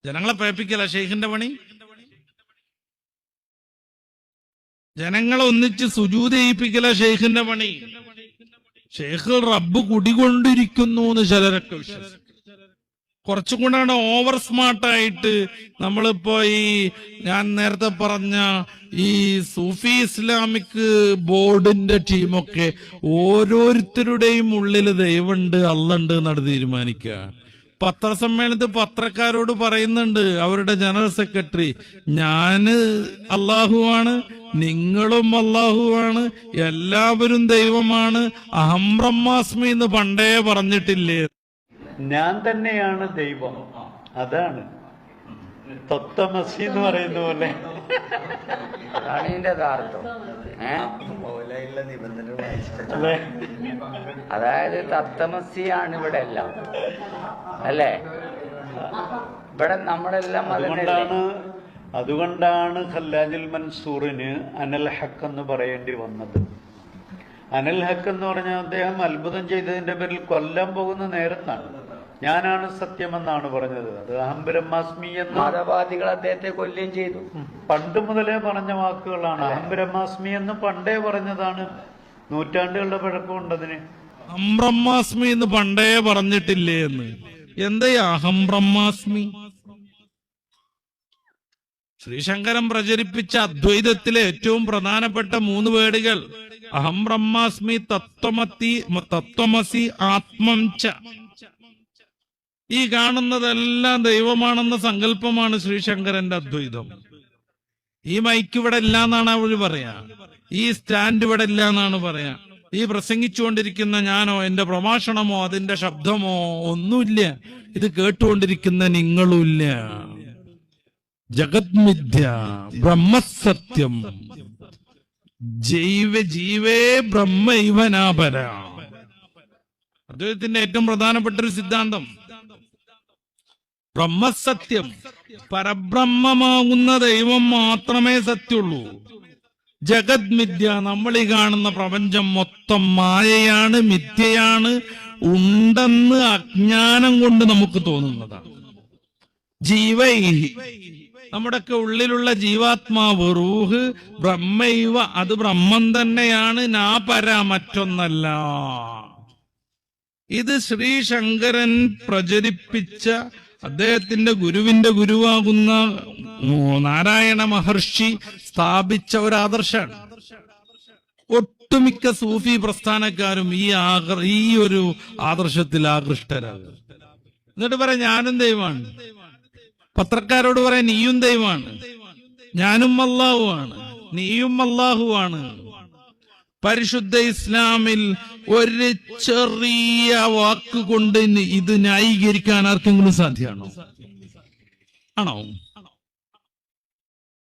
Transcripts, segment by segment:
ജനങ്ങളെ പേപ്പിക്കല ഷെയ്ഖിന്റെ പണി. ജനങ്ങളെ ഒന്നിച്ച് സുജൂദ് ചെയ്യിപ്പിക്കല ഷെയ്ഖിന്റെ പണി. ഷെയ്ഖ് റബ്ബ് കുടികൊണ്ടിരിക്കുന്നു എന്ന് ചിലരൊക്കെ വിശ്വസിക്കും. കുറച്ചും കൂടെ ഓവർ സ്മാർട്ടായിട്ട് നമ്മളിപ്പോ ഞാൻ നേരത്തെ പറഞ്ഞ ഈ സൂഫി ഇസ്ലാമിക് ബോർഡിന്റെ ടീമൊക്കെ ഓരോരുത്തരുടെയും ഉള്ളിൽ ദൈവമുണ്ട്, അള്ളുണ്ട് എന്നാണ് തീരുമാനിക്കുക. പത്രസമ്മേളനത്തിൽ പത്രക്കാരോട് പറയുന്നുണ്ട് അവരുടെ ജനറൽ സെക്രട്ടറി, ഞാന് അള്ളാഹുവാണ്, നിങ്ങളും അള്ളാഹുവാണ്, എല്ലാവരും ദൈവമാണ്, അഹം ബ്രഹ്മാസ്മി എന്ന് പണ്ടേ പറഞ്ഞിട്ടില്ലേ? ഞാൻ തന്നെയാണ് ദൈവം. അതാണ് തത്വമസി എന്ന് പറയുന്ന പോലെ. അതായത് തത്വമസിയാണ് ഇവിടെ എല്ലാം, അല്ലേ? ഇവിടെ നമ്മളെല്ലാം അതുകൊണ്ടാണ് ഖല്ലാജുൽ മൻസൂറിന് അനൽ ഹക്ക് എന്ന് പറയേണ്ടി വന്നത്. അനൽ ഹക്ക് എന്ന് പറഞ്ഞാൽ അദ്ദേഹം അത്ഭുതം ചെയ്തതിന്റെ പേരിൽ കൊല്ലാൻ പോകുന്ന നേരത്താണ് ഞാനാണ് സത്യമെന്നാണ് പറഞ്ഞത്. അത് അഹം ബ്രഹ്മാസ്മി എന്ന മതവാദികൾ അദ്ദേഹത്തെ കൊല്ലുകയും ചെയ്തു. പണ്ട് മുതലേ പറഞ്ഞ വാക്കുകളാണ്. അഹം ബ്രഹ്മാസ്മി എന്ന് പണ്ടേ പറഞ്ഞതാണ്. നൂറ്റാണ്ടുകളുടെ പഴക്കമുണ്ടതിന്. അഹം ബ്രഹ്മാസ്മി എന്ന് പണ്ടേ പറഞ്ഞിട്ടില്ലേ എന്ന്. എന്താ അഹം ബ്രഹ്മാസ്മി? ശ്രീശങ്കരൻ പ്രചരിപ്പിച്ച അദ്വൈതത്തിലെ ഏറ്റവും പ്രധാനപ്പെട്ട 3 വേടുകൾ അഹം ബ്രഹ്മാസ്മി, തത്വമസി, ആത്മം ച. ഈ കാണുന്നതെല്ലാം ദൈവമാണെന്ന സങ്കല്പമാണ് ശ്രീശങ്കരന്റെ അദ്വൈതം. ഈ മൈക്ക് ഇവിടെ ഇല്ല എന്നാണ് അവർ പറയാ, ഈ സ്റ്റാൻഡ് ഇവിടെ ഇല്ല എന്നാണ് പറയാ. ഈ പ്രസംഗിച്ചുകൊണ്ടിരിക്കുന്ന ഞാനോ എന്റെ പ്രഭാഷണമോ അതിന്റെ ശബ്ദമോ ഒന്നുമില്ല. ഇത് കേട്ടുകൊണ്ടിരിക്കുന്ന നിങ്ങളുമില്ല. ജഗത് മിഥ്യ, ബ്രഹ്മസത്യം, ജീവേ ബ്രഹ്മൈവനാപര. അദ്വൈതത്തിന്റെ ഏറ്റവും പ്രധാനപ്പെട്ട ഒരു സിദ്ധാന്തം ബ്രഹ്മസത്യം. പരബ്രഹ്മമാകുന്ന ദൈവം മാത്രമേ സത്യമുള്ളൂ. ജഗത് മിഥ്യ, നമ്മൾ ഈ കാണുന്ന പ്രപഞ്ചം മൊത്തം മായയാണ്, മിഥ്യയാണ്, ഉണ്ടെന്ന് അജ്ഞാനം കൊണ്ട് നമുക്ക് തോന്നുന്നതാണ്. ജീവൈഹി, നമ്മുടെയൊക്കെ ഉള്ളിലുള്ള ജീവാത്മാവ്, റൂഹ്, ബ്രഹ്മൈവ, അത് ബ്രഹ്മം തന്നെയാണ്, നാപര, മറ്റൊന്നല്ല. ഇത് ശ്രീശങ്കരൻ പ്രചരിപ്പിച്ച അദ്ദേഹത്തിന്റെ ഗുരുവിന്റെ ഗുരുവാകുന്ന നാരായണ മഹർഷി സ്ഥാപിച്ച ഒരു ആദർശമാണ്. ഒട്ടുമിക്ക സൂഫി പ്രസ്ഥാനക്കാരും ഈ ഒരു ആദർശത്തിൽ ആകൃഷ്ടരാകും. എന്നിട്ട് പറയാം ഞാനും ദൈവമാണ്. പത്രക്കാരോട് പറയാൻ നീയും ദൈവമാണ്, ഞാനും അള്ളാഹുവാണ്, നീയും അള്ളാഹുവാണ്. പരിശുദ്ധ ഇസ്ലാമിൽ ഒരു ചെറിയ വാക്കുകൊണ്ട് ഇത് ന്യായീകരിക്കാൻ ആർക്കെങ്കിലും സാധ്യമാണോ? ആണോ?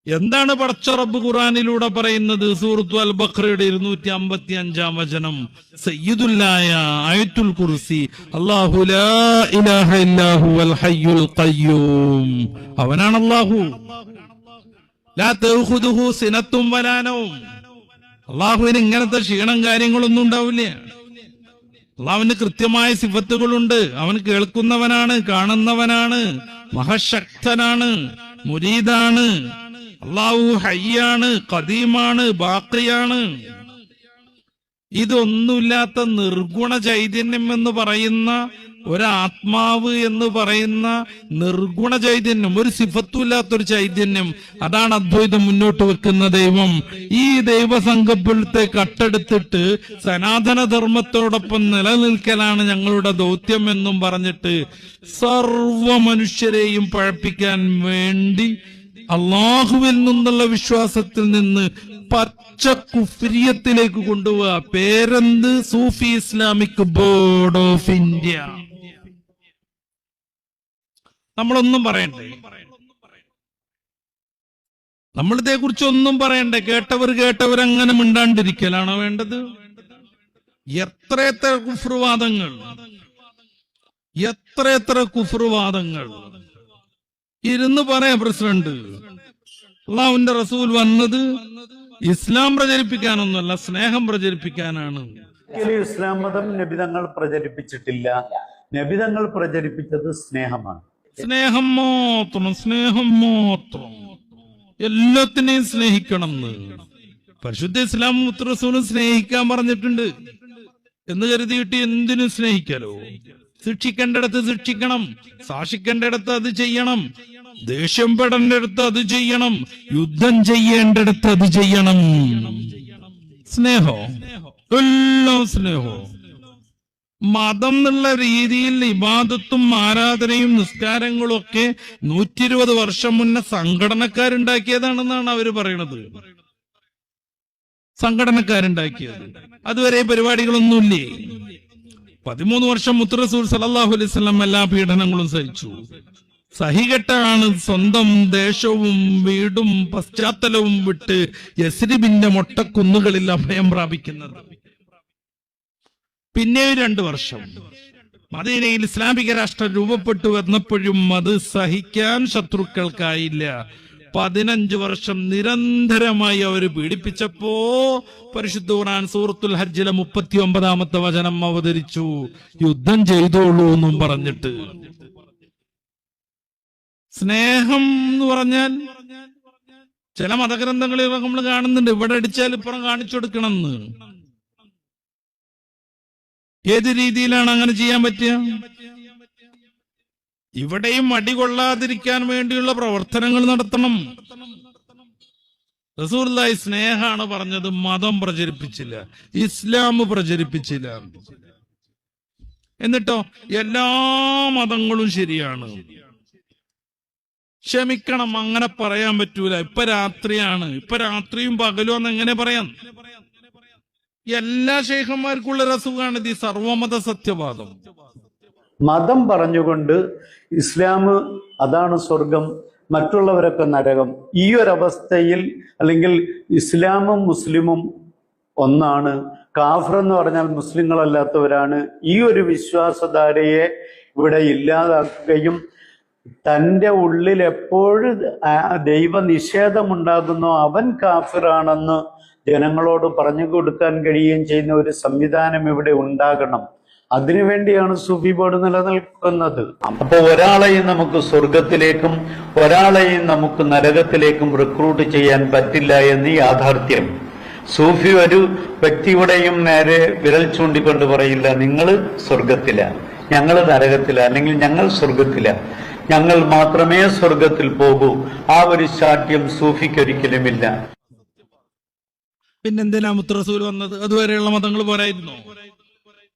എന്താണ് പടച്ച റബ്ബ് ഖുർആനിലൂടെ പറയുന്നത്? സൂറത്തു അൽ ബഖറയുടെ 255 വചനം, സയ്യിദുല്ലായ ആയത്തുൽ കുർസി, അല്ലാഹു ലാ ഇലാഹ ഇല്ലാ ഹുവൽ ഹയ്യുൽ ഖയ്യൂം. അവനാണ് അല്ലാഹു. ലാ തഖുദുഹു സിനത്തും വലാ നൗം. അള്ളാഹുവിന് ഇങ്ങനത്തെ ക്ഷീണം കാര്യങ്ങളൊന്നും ഉണ്ടാവില്ല. അള്ളാഹുവിന് കൃത്യമായ സിഫത്തുകളുണ്ട്. അവൻ കേൾക്കുന്നവനാണ്, കാണുന്നവനാണ്, മഹാശക്തനാണ്, മുരീദാണ്. അള്ളാഹു ഹയ്യാണ്, ഖദീമാണ്, ബാഖിയാണ്. ഇതൊന്നുമില്ലാത്ത നിർഗുണ ചൈതന്യം എന്ന് പറയുന്ന ഒരാത്മാവ് എന്ന് പറയുന്ന നിർഗുണ ചൈതന്യം, ഒരു സിഫത്തുമില്ലാത്തൊരു ചൈതന്യം, അതാണ് അദ്വൈതം മുന്നോട്ട് വെക്കുന്ന ദൈവം. ഈ ദൈവസങ്കല്പത്തെ കട്ടെടുത്തിട്ട് സനാതനധർമ്മത്തോടൊപ്പം നിലനിൽക്കലാണ് ഞങ്ങളുടെ ദൗത്യം എന്നും പറഞ്ഞിട്ട് സർവ മനുഷ്യരെയും പഴപ്പിക്കാൻ വേണ്ടി അള്ളാഹുവിൽ നിന്നുള്ള വിശ്വാസത്തിൽ നിന്ന് പച്ച കുഫ്രിയത്തിലേക്ക് കൊണ്ടുപോവുക. പേരെന്ത്? സൂഫി ഇസ്ലാമിക് ബോർഡ് ഓഫ് ഇന്ത്യ. നമ്മളൊന്നും പറയണ്ടേ? നമ്മളിതേ കുറിച്ച് ഒന്നും പറയണ്ടേ? കേട്ടവർ അങ്ങനെ മിണ്ടാണ്ടിരിക്കലാണോ വേണ്ടത്? എത്ര കുഫ്റുവാദങ്ങൾ, എത്ര കുഫ്റുവാദങ്ങൾ ഇരുന്ന് പറയാം. പ്രസിഡന്റ്, അള്ളാഹുവിന്റെ റസൂൽ വന്നത് ഇസ്ലാം പ്രചരിപ്പിക്കാനൊന്നുമല്ല, സ്നേഹം പ്രചരിപ്പിക്കാനാണ്. ഇസ്ലാം മതം നബിതങ്ങൾ പ്രചരിപ്പിച്ചിട്ടില്ല. നബിതങ്ങൾ പ്രചരിപ്പിച്ചത് സ്നേഹമാണ്. സ്നേഹം മാത്രം, സ്നേഹം മാത്രം, എല്ലാത്തിനെയും സ്നേഹിക്കണം എന്ന് പരിശുദ്ധ ഇസ്ലാം റസൂലും സ്നേഹിക്കാൻ പറഞ്ഞിട്ടുണ്ട്. എന്ന് കരുതിയിട്ട് എന്തിനും സ്നേഹിക്കാലോ? ശിക്ഷിക്കേണ്ടിടത്ത് ശിക്ഷിക്കണം, ശാസിക്കേണ്ടിടത്ത് അത് ചെയ്യണം, ദേഷ്യം പെടേണ്ടിടത്ത് അത് ചെയ്യണം, യുദ്ധം ചെയ്യേണ്ടിടത്ത് അത് ചെയ്യണം. സ്നേഹോ, എല്ലാം സ്നേഹോ. മതം എന്നുള്ള രീതിയിൽ ഇബാദത്തും ആരാധനയും നിസ്കാരങ്ങളും ഒക്കെ 120 വർഷം മുന്നേ സംഘടനക്കാരുണ്ടാക്കിയതാണെന്നാണ് അവര് പറയണത്. സംഘടനക്കാരുണ്ടാക്കിയത്. അതുവരെ പരിപാടികളൊന്നുമില്ലേ. 13 വർഷം മുത്ത് റസൂൽ സല്ലല്ലാഹു അലൈഹി വസല്ലം എല്ലാ പീഡനങ്ങളും സഹിച്ചു. സഹികെട്ടാണ് സ്വന്തം ദേശവും വീടും പശ്ചാത്തലവും വിട്ട് യസ്രിബിന്റെ മൊട്ടക്കുന്നുകളിൽ അഭയം പ്രാപിക്കുന്നത്. പിന്നെ 2 വർഷം മദീനയിൽ ഇസ്ലാമിക രാഷ്ട്രം രൂപപ്പെട്ടു വന്നപ്പോഴും അത് സഹിക്കാൻ ശത്രുക്കൾക്കായില്ല. 15 വർഷം നിരന്തരമായി അവർ പീഡിപ്പിച്ചപ്പോ പരിശുദ്ധ ഖുർആൻ സൂറത്തുൽ ഹജ്ജിലെ 39-ാമത്തെ വചനം അവതരിച്ചു, യുദ്ധം ചെയ്തോളൂ എന്നും പറഞ്ഞിട്ട്. സ്നേഹം എന്ന് പറഞ്ഞാൽ ചില മതഗ്രന്ഥങ്ങളിൽ നമ്മൾ കാണുന്നുണ്ട്, ഇവിടെ അടിച്ചാൽ ഇപ്പുറം കാണിച്ചു കൊടുക്കണം എന്ന്. ഏത് രീതിയിലാണ് അങ്ങനെ ചെയ്യാൻ പറ്റുക? ഇവിടെയും അടികൊള്ളാതിരിക്കാൻ വേണ്ടിയുള്ള പ്രവർത്തനങ്ങൾ നടത്തണം. റസൂലുള്ളാഹി സ്നേഹാണ് പറഞ്ഞത്, മതം പ്രചരിപ്പിച്ചില്ല, ഇസ്ലാം പ്രചരിപ്പിച്ചില്ല. എന്നിട്ടോ എല്ലാ മതങ്ങളും ശരിയാണ്. ക്ഷമിക്കണം, അങ്ങനെ പറയാൻ പറ്റൂല. ഇപ്പൊ രാത്രിയാണ്, ഇപ്പൊ രാത്രിയും പകലും എന്ന് എങ്ങനെ പറയാം? എല്ലാ ശൈഖന്മാർക്കുള്ള അസുഖമാണ് ഇത്, സർവമത സത്യവാദം. മതം പറഞ്ഞുകൊണ്ട് ഇസ്ലാം അതാണ് സ്വർഗം, മറ്റുള്ളവരൊക്കെ നരകം. ഈ ഒരവസ്ഥയിൽ അല്ലെങ്കിൽ ഇസ്ലാമും മുസ്ലിമും ഒന്നാണ്, കാഫർ എന്ന് പറഞ്ഞാൽ മുസ്ലിങ്ങളല്ലാത്തവരാണ്, ഈ ഒരു വിശ്വാസധാരയെ ഇവിടെ ഇല്ലാതാക്കുകയും തൻ്റെ ഉള്ളിൽ എപ്പോഴും ദൈവനിഷേധമുണ്ടാകുന്നോ അവൻ കാഫിറാണെന്ന് ജനങ്ങളോട് പറഞ്ഞു കൊടുക്കാൻ കഴിയുകയും ചെയ്യുന്ന ഒരു സംവിധാനം ഇവിടെ ഉണ്ടാകണം. അതിനുവേണ്ടിയാണ് സൂഫി ബോർഡ് നിലനിൽക്കുന്നത്. അപ്പൊ ഒരാളെയും നമുക്ക് സ്വർഗത്തിലേക്കും ഒരാളെയും നമുക്ക് നരകത്തിലേക്കും റിക്രൂട്ട് ചെയ്യാൻ പറ്റില്ല എന്ന് യാഥാർത്ഥ്യം. സൂഫി ഒരു വ്യക്തിയുടെയും നേരെ വിരൽ ചൂണ്ടിക്കൊണ്ട് പറയില്ല, നിങ്ങൾ സ്വർഗത്തില, ഞങ്ങൾ നരകത്തില, അല്ലെങ്കിൽ ഞങ്ങൾ സ്വർഗത്തില, ഞങ്ങൾ മാത്രമേ സ്വർഗത്തിൽ പോകൂ. ആ ഒരു ശാഠ്യം സൂഫിക്കൊരിക്കലുമില്ല. പിന്നെന്തിനാ മുത്ത് റസൂൽ വന്നത്? അതുവരെയുള്ള മതങ്ങൾ പോരായിരുന്നോ?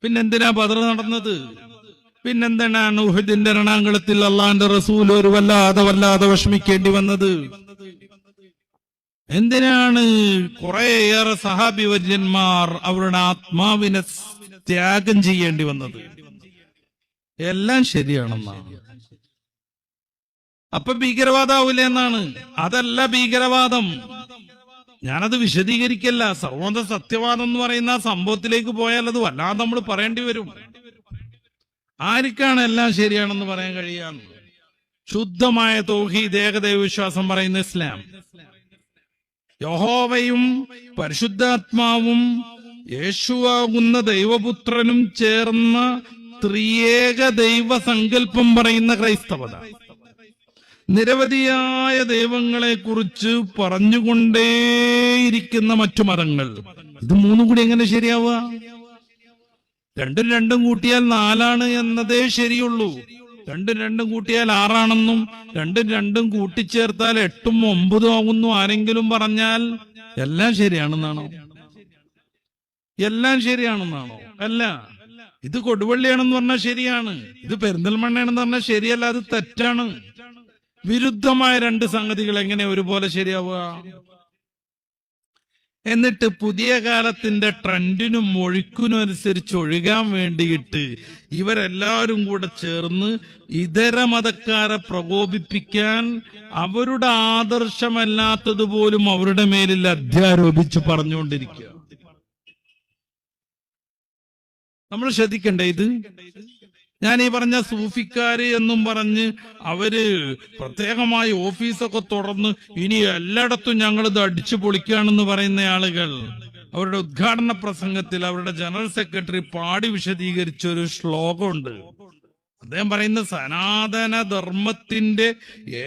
പിന്നെന്തിനാ ബദർ നടന്നത്? പിന്നെന്തിനാണ് ഉഹദിന്റെ രണാങ്കളത്തിൽ അള്ളാന്റെ റസൂൽ ഒരു വല്ലാതെ വിഷമിക്കേണ്ടി വന്നത്? എന്തിനാണ് കുറേയേറെ സഹാബി വര്യന്മാർ അവരുടെ ആത്മാവിനെ ത്യാഗം ചെയ്യേണ്ടി വന്നത്? എല്ലാം ശരിയാണെന്നാണ്. അപ്പൊ ഭീകരവാദാവൂല എന്നാണ്. അതല്ല ഭീകരവാദം. ഞാനത് വിശദീകരിക്കല്ല. സർവമത സത്യവാദം എന്ന് പറയുന്ന ആ സംഭവത്തിലേക്ക് പോയാൽ അത് വല്ലാതെ നമ്മൾ പറയേണ്ടി വരും. ആർക്കാണ് എല്ലാം ശരിയാണെന്ന് പറയാൻ കഴിയാന്ന്? ശുദ്ധമായ തൗഹീദ്, ഏകദൈവ വിശ്വാസം പറയുന്ന ഇസ്ലാം, യഹോവയും പരിശുദ്ധാത്മാവും യേശുവാകുന്ന ദൈവപുത്രനും ചേർന്ന ത്രിയേക ദൈവ സങ്കല്പം പറയുന്ന ക്രൈസ്തവത, നിരവധിയായ ദൈവങ്ങളെ കുറിച്ച് പറഞ്ഞുകൊണ്ടേയിരിക്കുന്ന മറ്റു മതങ്ങൾ, ഇത് മൂന്നും കൂടി എങ്ങനെ ശരിയാവുക? രണ്ടും കൂട്ടിയാൽ 4 എന്നതേ ശരിയുള്ളൂ. രണ്ടും കൂട്ടിയാൽ 6 രണ്ടും കൂട്ടിച്ചേർത്താൽ 8 9 ആകുന്നു ആരെങ്കിലും പറഞ്ഞാൽ എല്ലാം ശരിയാണെന്നാണോ? എല്ലാം ശരിയാണെന്നാണോ? അല്ല. ഇത് കൊടുവള്ളിയാണെന്ന് പറഞ്ഞാൽ ശരിയാണ്, ഇത് പെരിന്തൽമണ്ണയാണെന്ന് പറഞ്ഞാൽ ശരിയല്ല, അത് തെറ്റാണ്. വിരുദ്ധമായ 2 സംഗതികൾ എങ്ങനെ ഒരുപോലെ ശരിയാവുക? എന്നിട്ട് പുതിയ കാലത്തിന്റെ ട്രെൻഡിനും ഒഴുക്കിനും അനുസരിച്ച് ഒഴുകാൻ വേണ്ടിയിട്ട് ഇവരെല്ലാവരും കൂടെ ചേർന്ന് ഇതര മതക്കാരെ പ്രകോപിപ്പിക്കാൻ അവരുടെ ആദർശമല്ലാത്തതുപോലും അവരുടെ മേലിൽ അധ്യാരോപിച്ച് പറഞ്ഞുകൊണ്ടിരിക്കുക. നമ്മൾ ശ്രദ്ധിക്കണ്ടേ ഇത്? ഞാൻ ഈ പറഞ്ഞ സൂഫിക്കാര് എന്നും പറഞ്ഞ് അവര് പ്രത്യേകമായി ഓഫീസൊക്കെ തുറന്ന് ഇനി എല്ലായിടത്തും ഞങ്ങളിത് അടിച്ചു പൊളിക്കുകയാണെന്ന് പറയുന്ന ആളുകൾ അവരുടെ ഉദ്ഘാടന പ്രസംഗത്തിൽ അവരുടെ ജനറൽ സെക്രട്ടറി പാടി വിശദീകരിച്ച ഒരു ശ്ലോകമുണ്ട്. അദ്ദേഹം പറയുന്ന സനാതന ധർമ്മത്തിന്റെ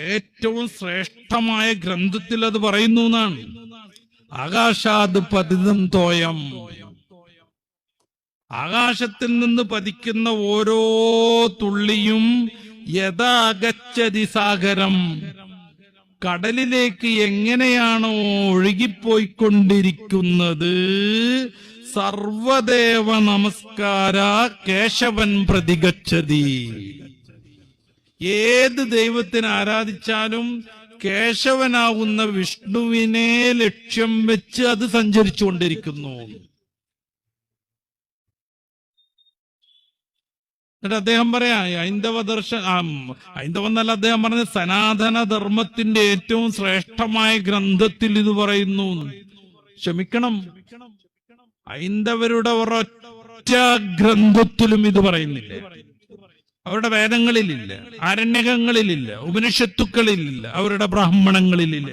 ഏറ്റവും ശ്രേഷ്ഠമായ ഗ്രന്ഥത്തിൽ അത് പറയുന്നു എന്നാണ്. ആകാശാത് പതിതം തോയം, ആകാശത്തിൽ നിന്ന് പതിക്കുന്ന ഓരോ തുള്ളിയും യഥാഗച്ഛതി സാഗരം, കടലിലേക്ക് എങ്ങനെയാണോ ഒഴുകിപ്പോയിക്കൊണ്ടിരിക്കുന്നത്, സർവദേവ നമസ്കാര കേശവൻ പ്രതിഗച്ഛതി. ഏത് ദൈവത്തിനെ ആരാധിച്ചാലും കേശവനാവുന്ന വിഷ്ണുവിനെ ലക്ഷ്യം വെച്ച് അത് സഞ്ചരിച്ചുകൊണ്ടിരിക്കുന്നു. എന്നിട്ട് അദ്ദേഹം പറയാ ഹൈന്ദവ എന്നല്ല അദ്ദേഹം പറഞ്ഞ സനാതന ധർമ്മത്തിന്റെ ഏറ്റവും ശ്രേഷ്ഠമായ ഗ്രന്ഥത്തിൽ ഇത് പറയുന്നു. ക്ഷമിക്കണം, ഹൈന്ദവരുടെ ഒരൊറ്റ ഗ്രന്ഥത്തിലും ഇത് പറയുന്നില്ല. അവരുടെ വേദങ്ങളിലില്ല, ആരണ്യകങ്ങളിലില്ല, ഉപനിഷത്തുക്കളിലില്ല, അവരുടെ ബ്രാഹ്മണങ്ങളിലില്ല,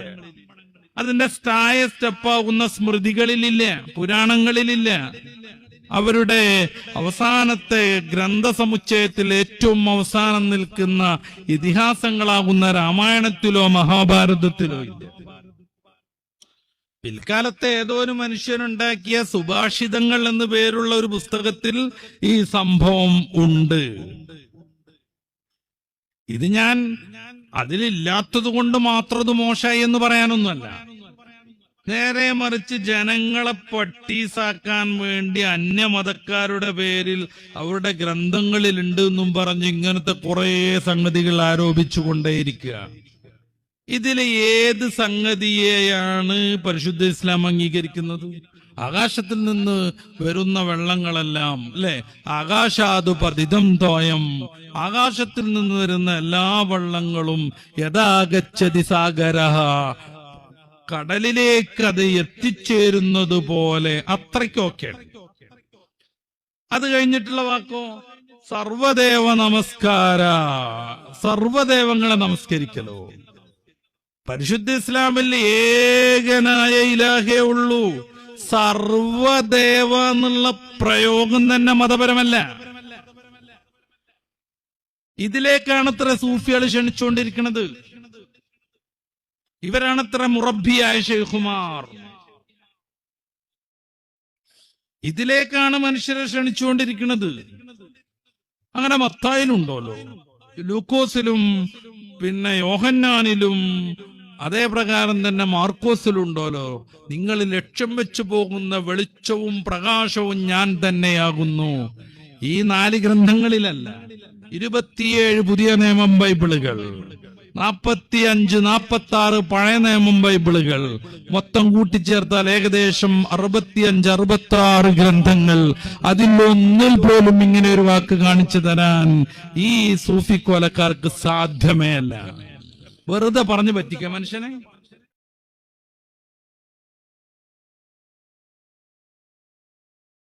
അതിന്റെ സ്റ്റെപ്പാകുന്ന സ്മൃതികളിലില്ല, പുരാണങ്ങളിലില്ല. അവരുടെ അവസാനത്തെ ഗ്രന്ഥസമുച്ചയത്തിൽ ഏറ്റവും അവസാനം നിൽക്കുന്ന ഇതിഹാസങ്ങളാകുന്ന രാമായണത്തിലോ മഹാഭാരതത്തിലോ ഇല്ല. പിൽക്കാലത്തെ ഏതോ ഒരു മനുഷ്യനുണ്ടാക്കിയ സുഭാഷിതങ്ങൾ എന്ന് പേരുള്ള ഒരു പുസ്തകത്തിൽ ഈ സംഭവം ഉണ്ട്. ഇത് ഞാൻ അതിലില്ലാത്തത് കൊണ്ട് മാത്രം ഇത് മോശമായി എന്ന് പറയാനൊന്നുമല്ല. നേരെ മറിച്ച് ജനങ്ങളെ പട്ടീസാക്കാൻ വേണ്ടി അന്യമതക്കാരുടെ പേരിൽ അവരുടെ ഗ്രന്ഥങ്ങളിലുണ്ട് എന്നും പറഞ്ഞ് ഇങ്ങനത്തെ കുറെ സംഗതികൾ ആരോപിച്ചു കൊണ്ടേയിരിക്കുക. ഇതിൽ ഏത് സംഗതിയെയാണ് പരിശുദ്ധ ഇസ്ലാം അംഗീകരിക്കുന്നത്? ആകാശത്തിൽ നിന്ന് വരുന്ന വെള്ളങ്ങളെല്ലാം അല്ലെ, ആകാശാതു പതിതം തോയം, ആകാശത്തിൽ നിന്ന് വരുന്ന എല്ലാ വെള്ളങ്ങളും യഥാഗച്ഛതി സാഗരഃ, കടലിലേക്ക് അത് എത്തിച്ചേരുന്നത് പോലെ, അത്രയ്ക്കൊക്കെ. അത് കഴിഞ്ഞിട്ടുള്ള വാക്കോ സർവദേവ നമസ്കാര, സർവദേവങ്ങളെ നമസ്കരിക്കലോ. പരിശുദ്ധ ഇസ്ലാമിൽ ഏകനായ ഇലാഹേ ഉള്ളൂ. സർവദേവ എന്നുള്ള പ്രയോഗം തന്നെ മതപരമല്ല. ഇതിലേക്കാണത്ര സൂഫികൾ ക്ഷണിച്ചുകൊണ്ടിരിക്കുന്നത്. ഇവരാണത്ര മുറബിയായ ശൈഖുമാർ. ഇതിലേക്കാണ് മനുഷ്യരെ ക്ഷണിച്ചുകൊണ്ടിരിക്കുന്നത്. അങ്ങനെ മത്തായിലുണ്ടല്ലോ, ലൂക്കോസിലും പിന്നെ യോഹന്നാനിലും അതേ പ്രകാരം തന്നെ മാർക്കോസിലുണ്ടല്ലോ, നിങ്ങൾ ലക്ഷ്യം വെച്ചു പോകുന്ന വെളിച്ചവും പ്രകാശവും ഞാൻ തന്നെയാകുന്നു. ഈ 4 ഗ്രന്ഥങ്ങളിലല്ല, 27 പുതിയ നിയമം ബൈബിളുകൾ, 45, 46 പഴയ നിയമം ബൈബിളുകൾ, മൊത്തം കൂട്ടിച്ചേർത്താൽ ഏകദേശം 65, 66 ഗ്രന്ഥങ്ങൾ. അതിലൊന്നിൽ പോലും ഇങ്ങനെ ഒരു വാക്ക് കാണിച്ചു തരാൻ ഈ സൂഫി കോലക്കാർക്ക് സാധ്യമേ അല്ല. വെറുതെ പറഞ്ഞു പറ്റിക്ക മനുഷ്യനെ.